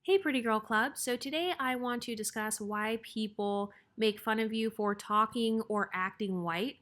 Hey, Pretty Girl Club. So today I want to discuss why people make fun of you for talking or acting white.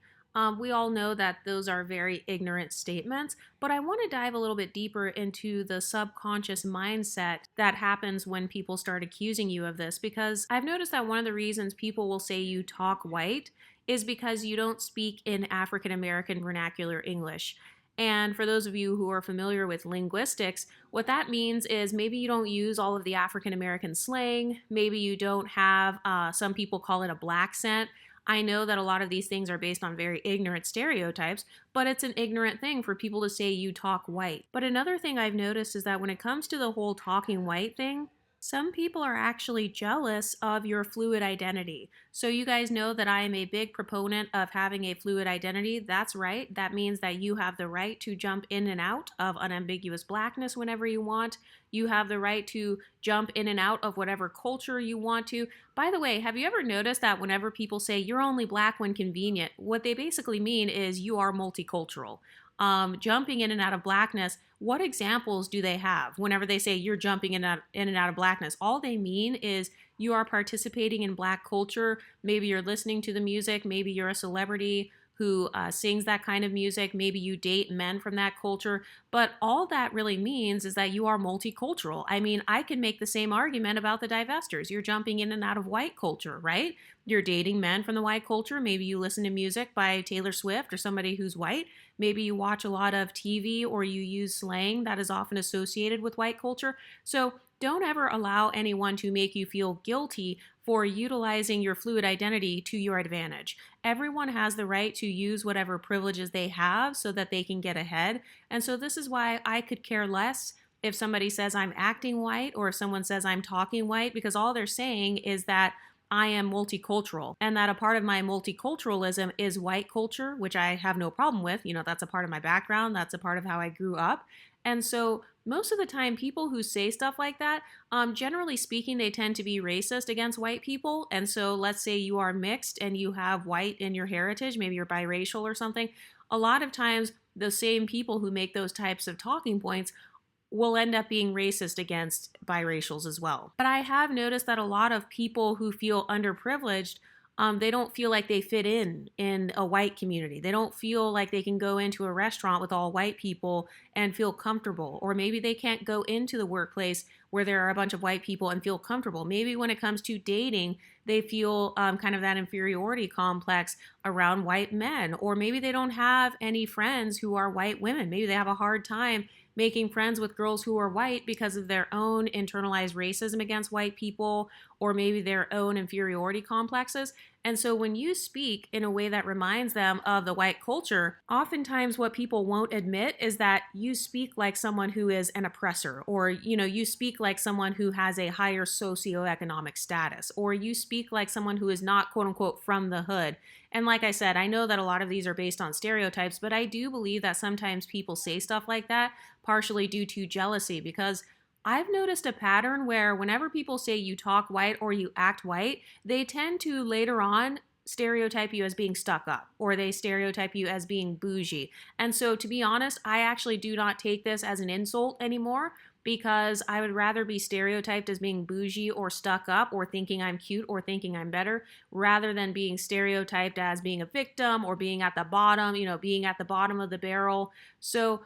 We all know that those are very ignorant statements, but I want to dive a little bit deeper into the subconscious mindset that happens when people start accusing you of this, because I've noticed that one of the reasons people will say you talk white is because you don't speak in African American vernacular English. And for those of you who are familiar with linguistics, what that means is maybe you don't use all of the African American slang. Maybe you don't have, some people call it a black scent. I know that a lot of these things are based on very ignorant stereotypes, but it's an ignorant thing for people to say you talk white. But another thing I've noticed is that when it comes to the whole talking white thing, some people are actually jealous of your fluid identity. So, you guys know that I am a big proponent of having a fluid identity. That's right. That means that you have the right to jump in and out of unambiguous blackness whenever you want. You have the right to jump in and out of whatever culture you want to. By the way, have you ever noticed that whenever people say you're only black when convenient, what they basically mean is you are multicultural? Jumping in and out of blackness, what examples do they have whenever they say you're jumping in and out of blackness? All they mean is you are participating in black culture. Maybe you're listening to the music. Maybe you're a celebrity who sings that kind of music. Maybe you date men from that culture. But all that really means is that you are multicultural. I mean, I can make the same argument about the divestors. You're jumping in and out of white culture, right? You're dating men from the white culture. Maybe you listen to music by Taylor Swift or somebody who's white. Maybe you watch a lot of TV or you use slang that is often associated with white culture. So don't ever allow anyone to make you feel guilty for utilizing your fluid identity to your advantage. Everyone has the right to use whatever privileges they have so that they can get ahead. And so this is why I could care less if somebody says I'm acting white or if someone says I'm talking white, because all they're saying is that I am multicultural and that a part of my multiculturalism is white culture, which I have no problem with. You know, that's a part of my background. That's a part of how I grew up. And so most of the time, people who say stuff like that, generally speaking, they tend to be racist against white people. And so let's say you are mixed and you have white in your heritage, maybe you're biracial or something. A lot of times, the same people who make those types of talking points will end up being racist against biracials as well. But I have noticed that a lot of people who feel underprivileged, they don't feel like they fit in a white community. They don't feel like they can go into a restaurant with all white people and feel comfortable. Or maybe they can't go into the workplace where there are a bunch of white people and feel comfortable. Maybe when it comes to dating, they feel kind of that inferiority complex around white men. Or maybe they don't have any friends who are white women. Maybe they have a hard time making friends with girls who are white because of their own internalized racism against white people, or maybe their own inferiority complexes. And so when you speak in a way that reminds them of the white culture, oftentimes what people won't admit is that you speak like someone who is an oppressor, or you speak like someone who has a higher socioeconomic status, or you speak like someone who is not quote unquote from the hood. And like I said, I know that a lot of these are based on stereotypes, but I do believe that sometimes people say stuff like that partially due to jealousy, because I've noticed a pattern where whenever people say you talk white or you act white, they tend to later on stereotype you as being stuck up, or they stereotype you as being bougie. And so to be honest, I actually do not take this as an insult anymore, because I would rather be stereotyped as being bougie or stuck up or thinking I'm cute or thinking I'm better, rather than being stereotyped as being a victim or being at the bottom, being at the bottom of the barrel. So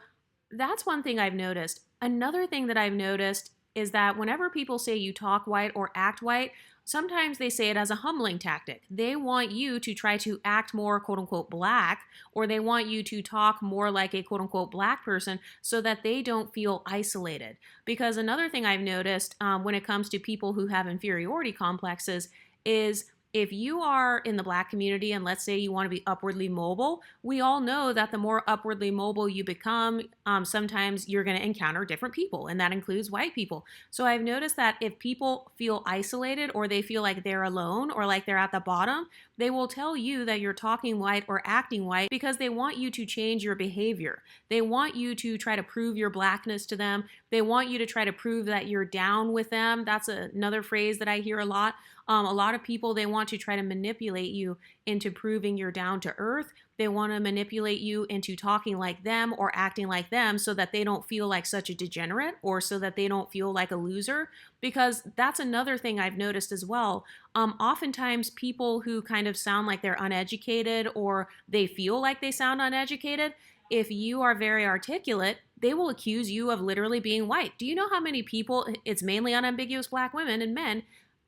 that's one thing I've noticed. Another thing that I've noticed is that whenever people say you talk white or act white, sometimes they say it as a humbling tactic. They want you to try to act more quote unquote black, or they want you to talk more like a quote unquote black person so that they don't feel isolated. Because another thing I've noticed when it comes to people who have inferiority complexes is if you are in the black community and let's say you want to be upwardly mobile, we all know that the more upwardly mobile you become, sometimes you're going to encounter different people, and that includes white people. So I've noticed that if people feel isolated or they feel like they're alone or like they're at the bottom, they will tell you that you're talking white or acting white because they want you to change your behavior. They want you to try to prove your blackness to them. They want you to try to prove that you're down with them. That's another phrase that I hear a lot. A lot of people, they want to try to manipulate you into proving you're down to earth. They want to manipulate you into talking like them or acting like them so that they don't feel like such a degenerate or so that they don't feel like a loser. Because that's another thing I've noticed as well. Oftentimes, people who kind of sound like they're uneducated or they feel like they sound uneducated, if you are very articulate, they will accuse you of literally being white. Do you know how many people, it's mainly unambiguous black women and men,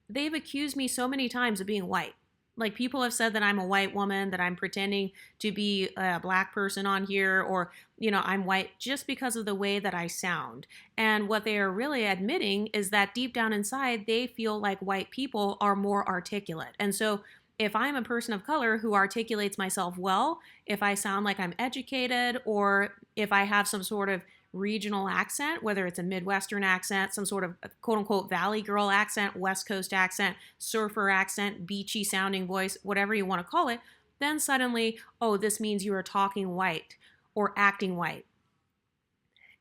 they've accused me so many times of being white. Like people have said that I'm a white woman, that I'm pretending to be a black person on here, or, I'm white just because of the way that I sound. And what they are really admitting is that deep down inside, they feel like white people are more articulate. And so if I'm a person of color who articulates myself well, if I sound like I'm educated, or if I have some sort of regional accent, whether it's a Midwestern accent, some sort of quote unquote Valley Girl accent, West Coast accent, surfer accent, beachy sounding voice, whatever you want to call it, then suddenly, oh, this means you are talking white or acting white.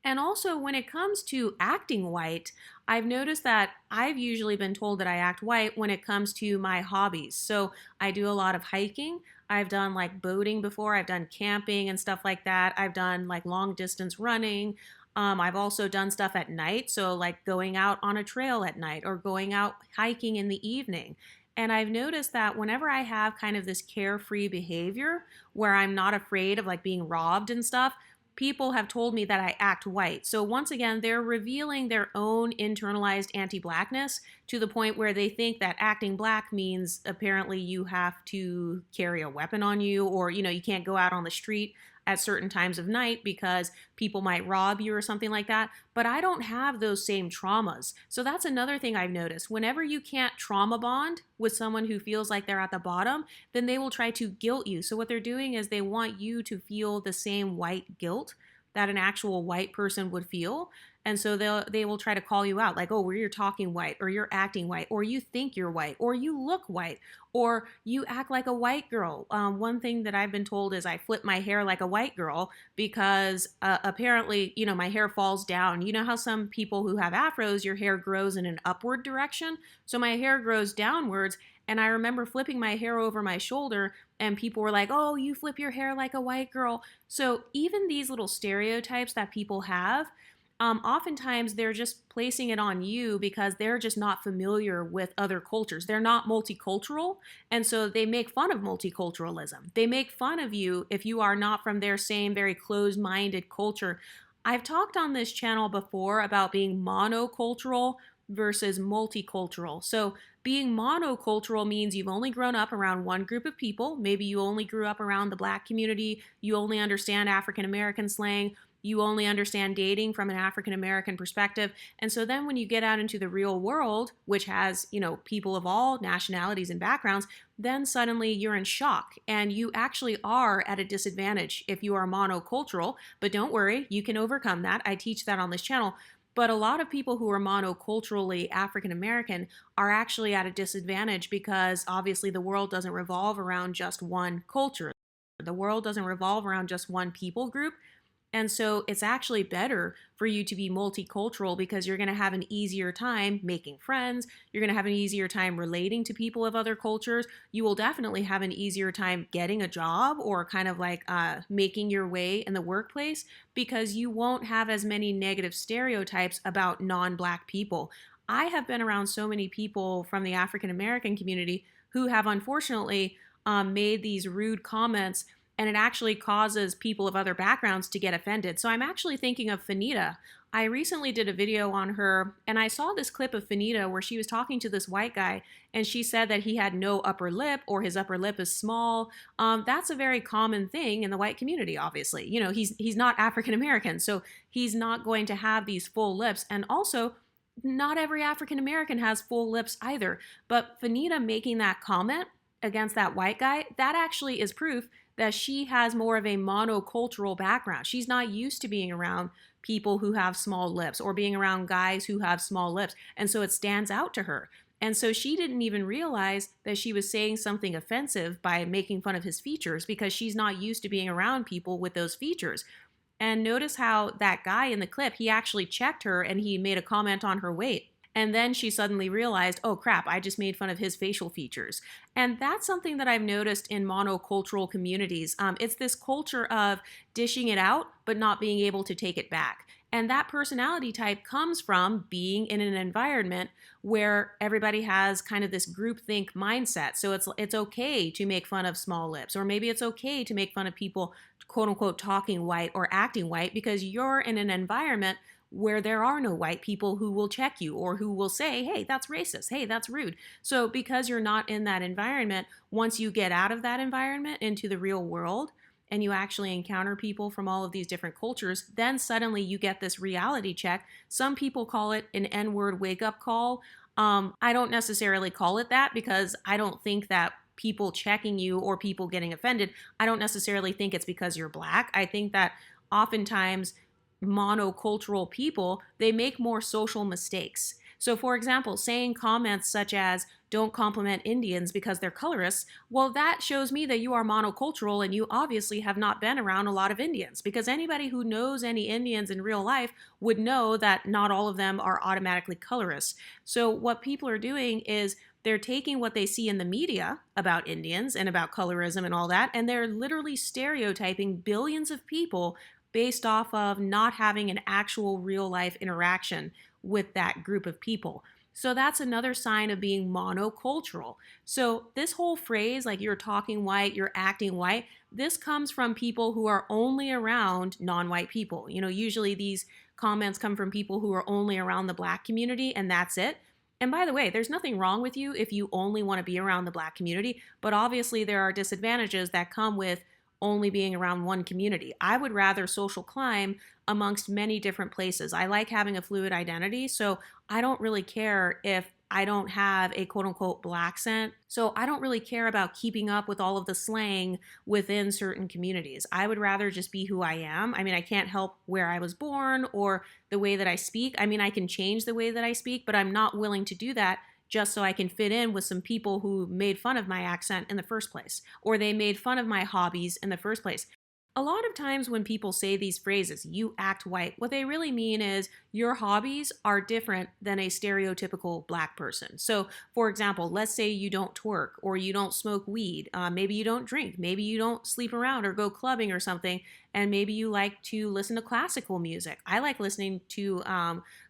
And also, when it comes to acting white, I've noticed that I've usually been told that I act white when it comes to my hobbies. So I do a lot of hiking. I've done like boating before. I've done camping and stuff like that. I've done like long distance running. I've also done stuff at night. So like going out on a trail at night or going out hiking in the evening. And I've noticed that whenever I have kind of this carefree behavior where I'm not afraid of like being robbed and stuff, people have told me that I act white. So once again, they're revealing their own internalized anti-blackness to the point where they think that acting black means apparently you have to carry a weapon on you, or, you can't go out on the street at certain times of night because people might rob you or something like that. But I don't have those same traumas. So that's another thing I've noticed. Whenever you can't trauma bond with someone who feels like they're at the bottom, then they will try to guilt you. So what they're doing is they want you to feel the same white guilt that an actual white person would feel. And so they will try to call you out like, oh, well, you're talking white, or you're acting white, or you think you're white, or you look white, or you act like a white girl. One thing that I've been told is I flip my hair like a white girl because apparently, my hair falls down. You know how some people who have afros, your hair grows in an upward direction? So my hair grows downwards. And I remember flipping my hair over my shoulder and people were like, oh, you flip your hair like a white girl. So even these little stereotypes that people have, oftentimes they're just placing it on you because they're just not familiar with other cultures. They're not multicultural. And so they make fun of multiculturalism. They make fun of you if you are not from their same very closed-minded culture. I've talked on this channel before about being monocultural versus multicultural. So being monocultural means you've only grown up around one group of people. Maybe you only grew up around the black community. You only understand African American slang. You only understand dating from an African American perspective. And so then when you get out into the real world, which has, people of all nationalities and backgrounds, then suddenly you're in shock and you actually are at a disadvantage if you are monocultural. But don't worry, you can overcome that. I teach that on this channel. But a lot of people who are monoculturally African American are actually at a disadvantage because obviously the world doesn't revolve around just one culture. The world doesn't revolve around just one people group. And so it's actually better for you to be multicultural because you're going to have an easier time making friends. You're going to have an easier time relating to people of other cultures. You will definitely have an easier time getting a job or kind of like making your way in the workplace because you won't have as many negative stereotypes about non-black people. I have been around so many people from the African American community who have unfortunately made these rude comments, and it actually causes people of other backgrounds to get offended. So I'm actually thinking of Fanita. I recently did a video on her, and I saw this clip of Fanita where she was talking to this white guy, and she said that he had no upper lip or his upper lip is small. That's a very common thing in the white community, obviously. He's not African American, so he's not going to have these full lips. And also, not every African American has full lips either. But Fanita making that comment against that white guy, that actually is proof that she has more of a monocultural background. She's not used to being around people who have small lips or being around guys who have small lips. And so it stands out to her. And so she didn't even realize that she was saying something offensive by making fun of his features because she's not used to being around people with those features. And notice how that guy in the clip, he actually checked her and he made a comment on her weight. And then she suddenly realized, oh crap, I just made fun of his facial features. And that's something that I've noticed in monocultural communities. It's this culture of dishing it out, but not being able to take it back. And that personality type comes from being in an environment where everybody has kind of this groupthink mindset. So it's okay to make fun of small lips, or maybe it's okay to make fun of people, quote unquote, talking white or acting white, because you're in an environment where there are no white people who will check you or who will say, hey, that's racist, hey, that's rude. So because you're not in that environment, once you get out of that environment into the real world, and you actually encounter people from all of these different cultures, then suddenly you get this reality check. Some people call it an N-word wake-up call. I don't necessarily call it that, because I don't think that people checking you or people getting offended, I don't necessarily think it's because you're black. I think that oftentimes monocultural people, they make more social mistakes. So for example, saying comments such as, don't compliment Indians because they're colorists, well, that shows me that you are monocultural and you obviously have not been around a lot of Indians, because anybody who knows any Indians in real life would know that not all of them are automatically colorists. So what people are doing is they're taking what they see in the media about Indians and about colorism and all that, and they're literally stereotyping billions of people based off of not having an actual real life interaction with that group of people. So that's another sign of being monocultural. So this whole phrase, like you're talking white, you're acting white, this comes from people who are only around non-white people. You know, usually these comments come from people who are only around the black community, and that's it. And by the way, there's nothing wrong with you if you only want to be around the black community, but obviously there are disadvantages that come with only being around one community. I would rather social climb amongst many different places. I like having a fluid identity, so I don't really care if I don't have a quote unquote black accent. So I don't really care about keeping up with all of the slang within certain communities. I would rather just be who I am. I mean, I can't help where I was born or the way that I speak. I mean, I can change the way that I speak, but I'm not willing to do that just so I can fit in with some people who made fun of my accent in the first place, or they made fun of my hobbies in the first place. A lot of times when people say these phrases, you act white, what they really mean is your hobbies are different than a stereotypical black person. So for example, let's say you don't twerk or you don't smoke weed. Maybe you don't drink. Maybe you don't sleep around or go clubbing or something. And maybe you like to listen to classical music. I like listening to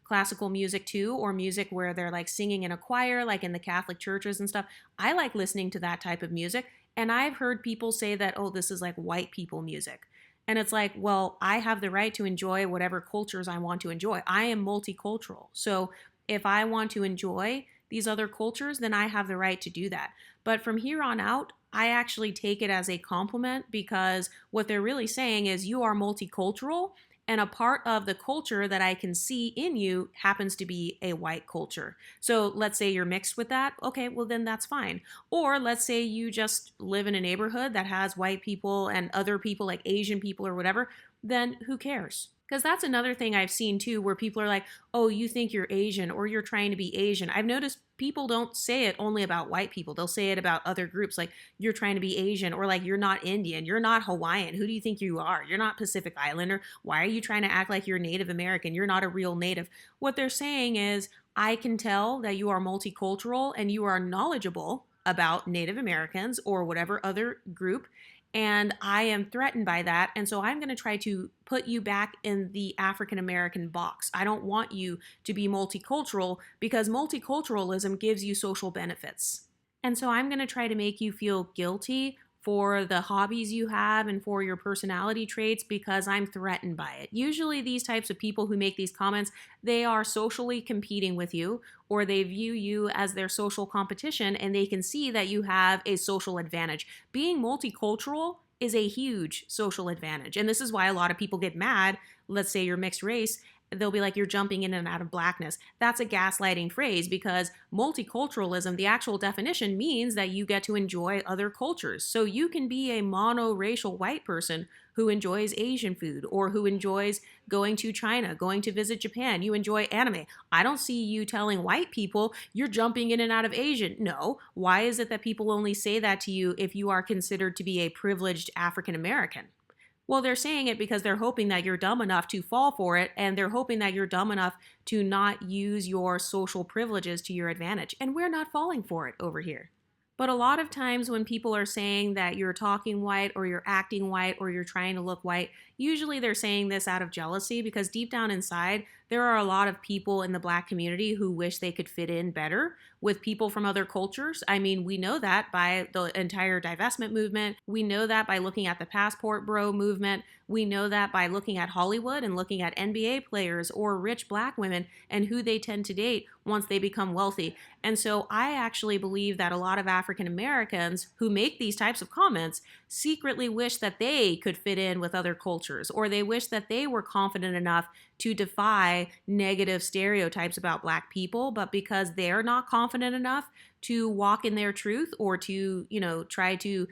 classical music too, or music where they're like singing in a choir, like in the Catholic churches and stuff. I like listening to that type of music. And I've heard people say that, oh, this is like white people music. And it's like, well, I have the right to enjoy whatever cultures I want to enjoy. I am multicultural. So if I want to enjoy these other cultures, then I have the right to do that. But from here on out, I actually take it as a compliment, because what they're really saying is you are multicultural, and a part of the culture that I can see in you happens to be a white culture. So let's say you're mixed with that. Okay, well then that's fine. Or let's say you just live in a neighborhood that has white people and other people like Asian people or whatever, then who cares? Because that's another thing I've seen too, where people are like, oh, you think you're Asian or you're trying to be Asian. I've noticed people don't say it only about white people. They'll say it about other groups, like you're trying to be Asian, or like you're not Indian, you're not Hawaiian. Who do you think you are? You're not Pacific Islander. Why are you trying to act like you're Native American? You're not a real native. What they're saying is, I can tell that you are multicultural and you are knowledgeable about Native Americans or whatever other group, and I am threatened by that. And so I'm going to try to put you back in the African American box. I don't want you to be multicultural, because multiculturalism gives you social benefits. And so I'm going to try to make you feel guilty for the hobbies you have and for your personality traits, because I'm threatened by it. Usually these types of people who make these comments, they are socially competing with you, or they view you as their social competition, and they can see that you have a social advantage. Being multicultural is a huge social advantage. And this is why a lot of people get mad. Let's say you're mixed race, they'll be like, you're jumping in and out of blackness. That's a gaslighting phrase, because multiculturalism, the actual definition, means that you get to enjoy other cultures. So you can be a monoracial white person who enjoys Asian food, or who enjoys going to China, going to visit Japan. You enjoy anime. I don't see you telling white people you're jumping in and out of Asian. No. Why is it that people only say that to you if you are considered to be a privileged African American? Well, they're saying it because they're hoping that you're dumb enough to fall for it, and they're hoping that you're dumb enough to not use your social privileges to your advantage. And we're not falling for it over here. But a lot of times when people are saying that you're talking white or you're acting white or you're trying to look white, usually they're saying this out of jealousy because deep down inside, there are a lot of people in the Black community who wish they could fit in better with people from other cultures. I mean, we know that by the entire divestment movement. We know that by looking at the passport bro movement. We know that by looking at Hollywood and looking at NBA players or rich Black women and who they tend to date once they become wealthy. And so I actually believe that a lot of African Americans who make these types of comments secretly wish that they could fit in with other cultures, or they wish that they were confident enough to defy negative stereotypes about Black people, but because they're not confident enough to walk in their truth or to, try to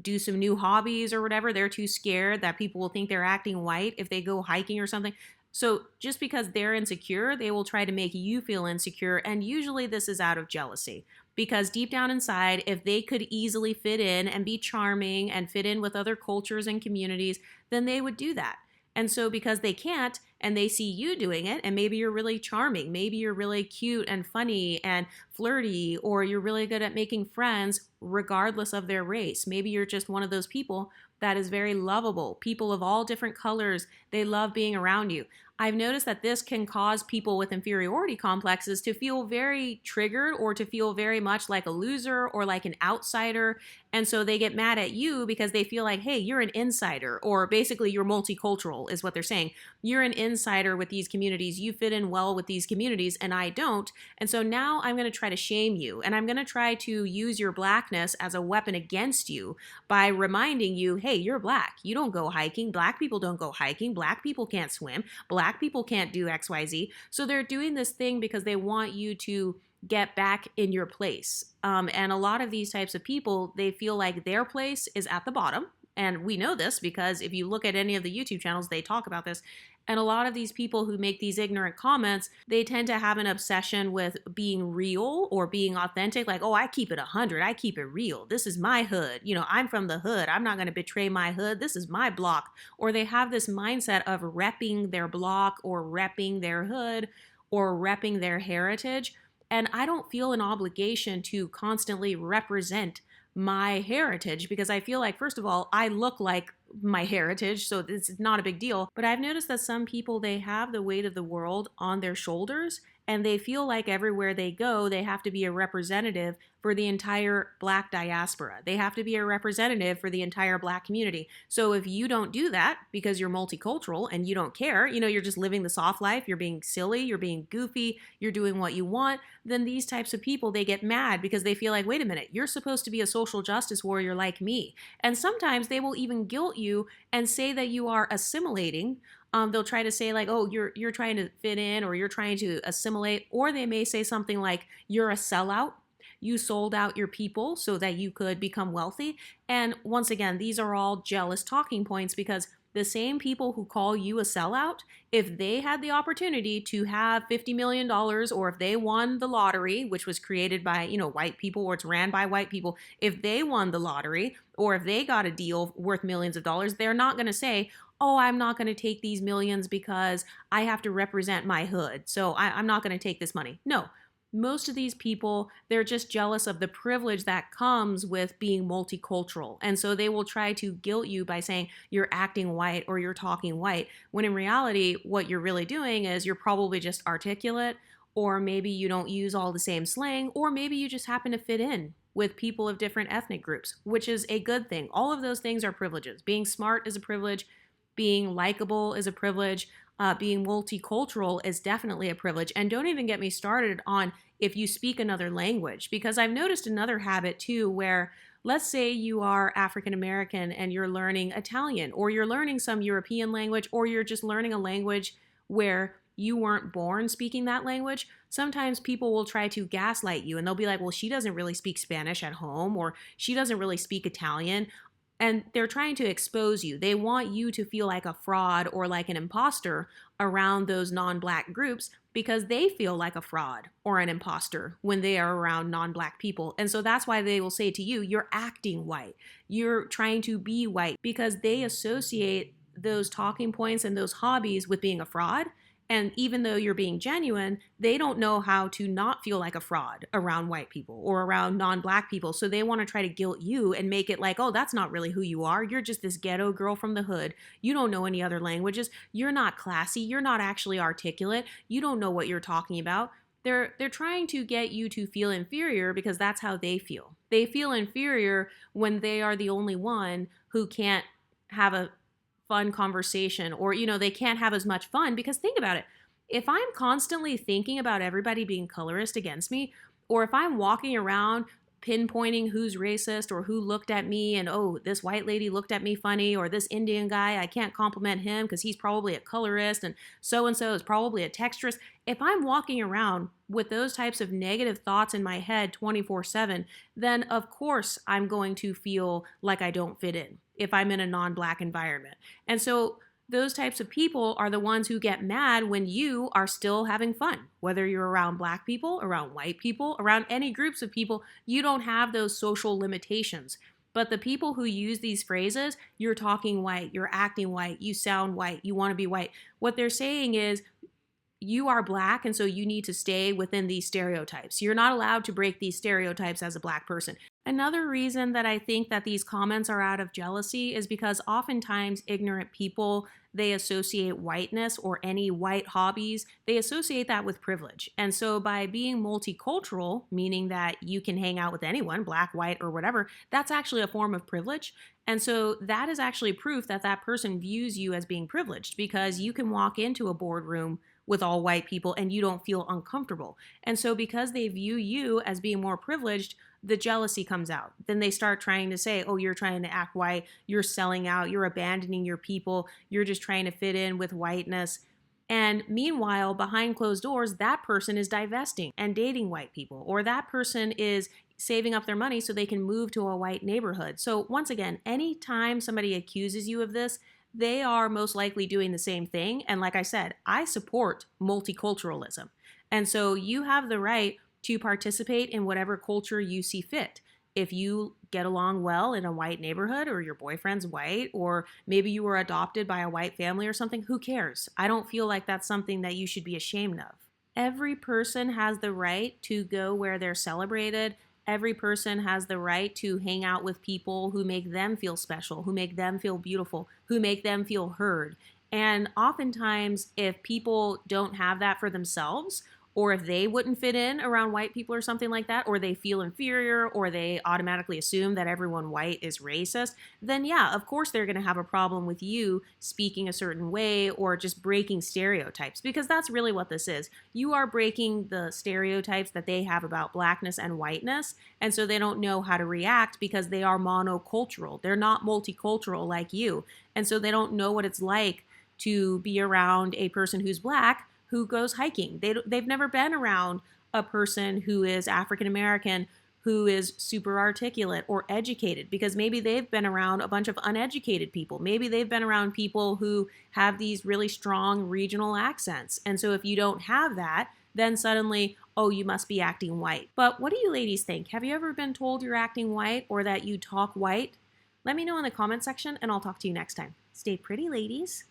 do some new hobbies or whatever, they're too scared that people will think they're acting white if they go hiking or something. So just because they're insecure, they will try to make you feel insecure. And usually this is out of jealousy. Because deep down inside, if they could easily fit in and be charming and fit in with other cultures and communities, then they would do that. And so because they can't and they see you doing it, and maybe you're really charming, maybe you're really cute and funny and flirty, or you're really good at making friends regardless of their race. Maybe you're just one of those people that is very lovable. People of all different colors, they love being around you. I've noticed that this can cause people with inferiority complexes to feel very triggered or to feel very much like a loser or like an outsider. And so they get mad at you because they feel like, hey, you're an insider, or basically you're multicultural is what they're saying. You're an insider with these communities. You fit in well with these communities and I don't. And so now I'm going to try to shame you, and I'm going to try to use your Blackness as a weapon against you by reminding you, hey, you're Black. You don't go hiking. Black people don't go hiking. Black people can't swim. Black people can't do XYZ. So they're doing this thing because they want you to get back in your place. And a lot of these types of people, they feel like their place is at the bottom. And we know this because if you look at any of the YouTube channels, they talk about this. And a lot of these people who make these ignorant comments, they tend to have an obsession with being real or being authentic. Like, oh, I keep it 100. I keep it real. This is my hood. I'm from the hood. I'm not going to betray my hood. This is my block. Or they have this mindset of repping their block or repping their hood or repping their heritage. And I don't feel an obligation to constantly represent my heritage because I feel like, first of all, I look like my heritage, so it's not a big deal. But I've noticed that some people, they have the weight of the world on their shoulders, and they feel like everywhere they go, they have to be a representative for the entire Black diaspora. They have to be a representative for the entire Black community. So if you don't do that because you're multicultural and you don't care, you're just living the soft life, you're being silly, you're being goofy, you're doing what you want, then these types of people, they get mad because they feel like, wait a minute, you're supposed to be a social justice warrior like me. And sometimes they will even guilt you and say that you are assimilating. They'll try to say like, oh, you're trying to fit in, or you're trying to assimilate, or they may say something like, you're a sellout. You sold out your people so that you could become wealthy. And once again, these are all jealous talking points because the same people who call you a sellout, if they had the opportunity to have $50 million, or if they won the lottery, which was created by, white people, or it's ran by white people, if they won the lottery, or if they got a deal worth millions of dollars, they're not going to say, oh, I'm not going to take these millions because I have to represent my hood, so I'm not going to take this money. No. Most of these people, they're just jealous of the privilege that comes with being multicultural. And so they will try to guilt you by saying you're acting white or you're talking white, when in reality, what you're really doing is you're probably just articulate, or maybe you don't use all the same slang, or maybe you just happen to fit in with people of different ethnic groups, which is a good thing. All of those things are privileges. Being smart is a privilege. Being likable is a privilege. Being multicultural is definitely a privilege. And don't even get me started on if you speak another language, because I've noticed another habit too, where let's say you are African American and you're learning Italian, or you're learning some European language, or you're just learning a language where you weren't born speaking that language. Sometimes people will try to gaslight you and they'll be like, well, she doesn't really speak Spanish at home, or she doesn't really speak Italian. And they're trying to expose you. They want you to feel like a fraud or like an imposter around those non-Black groups because they feel like a fraud or an imposter when they are around non-Black people. And so that's why they will say to you, you're acting white. You're trying to be white, because they associate those talking points and those hobbies with being a fraud. And even though you're being genuine, they don't know how to not feel like a fraud around white people or around non-Black people. So they want to try to guilt you and make it like, oh, that's not really who you are. You're just this ghetto girl from the hood. You don't know any other languages. You're not classy. You're not actually articulate. You don't know what you're talking about. They're trying to get you to feel inferior because that's how they feel. They feel inferior when they are the only one who can't have a fun conversation, or they can't have as much fun. Because think about it, if I'm constantly thinking about everybody being colorist against me, or if I'm walking around pinpointing who's racist or who looked at me and, oh, this white lady looked at me funny, or this Indian guy, I can't compliment him because he's probably a colorist, and so is probably a texturist. If I'm walking around with those types of negative thoughts in my head 24/7, then of course I'm going to feel like I don't fit in if I'm in a non-Black environment. And so those types of people are the ones who get mad when you are still having fun. Whether you're around Black people, around white people, around any groups of people, you don't have those social limitations. But the people who use these phrases, you're talking white, you're acting white, you sound white, you want to be white, what they're saying is, you are Black, and so you need to stay within these stereotypes. You're not allowed to break these stereotypes as a Black person. Another reason that I think that these comments are out of jealousy is because oftentimes ignorant people, they associate whiteness or any white hobbies, they associate that with privilege. And so by being multicultural, meaning that you can hang out with anyone, Black, white, or whatever, that's actually a form of privilege. And so that is actually proof that that person views you as being privileged, because you can walk into a boardroom with all white people and you don't feel uncomfortable. And so because they view you as being more privileged, the jealousy comes out. Then they start trying to say, oh, you're trying to act white, you're selling out, you're abandoning your people, you're just trying to fit in with whiteness. And meanwhile, behind closed doors, that person is divesting and dating white people, or that person is saving up their money so they can move to a white neighborhood. So once again, anytime somebody accuses you of this, they are most likely doing the same thing. And like I said, I support multiculturalism. And so you have the right to participate in whatever culture you see fit. If you get along well in a white neighborhood, or your boyfriend's white, or maybe you were adopted by a white family or something, who cares? I don't feel like that's something that you should be ashamed of. Every person has the right to go where they're celebrated. Every person has the right to hang out with people who make them feel special, who make them feel beautiful, who make them feel heard. And oftentimes, if people don't have that for themselves, or if they wouldn't fit in around white people or something like that, or they feel inferior, or they automatically assume that everyone white is racist, then yeah, of course they're going to have a problem with you speaking a certain way or just breaking stereotypes, because that's really what this is. You are breaking the stereotypes that they have about Blackness and whiteness, and so they don't know how to react because they are monocultural. They're not multicultural like you, and so they don't know what it's like to be around a person who's Black who goes hiking. They've never been around a person who is African American, who is super articulate or educated, because maybe they've been around a bunch of uneducated people. Maybe they've been around people who have these really strong regional accents. And so if you don't have that, then suddenly, oh, you must be acting white. But what do you ladies think? Have you ever been told you're acting white, or that you talk white? Let me know in the comment section, and I'll talk to you next time. Stay pretty, ladies.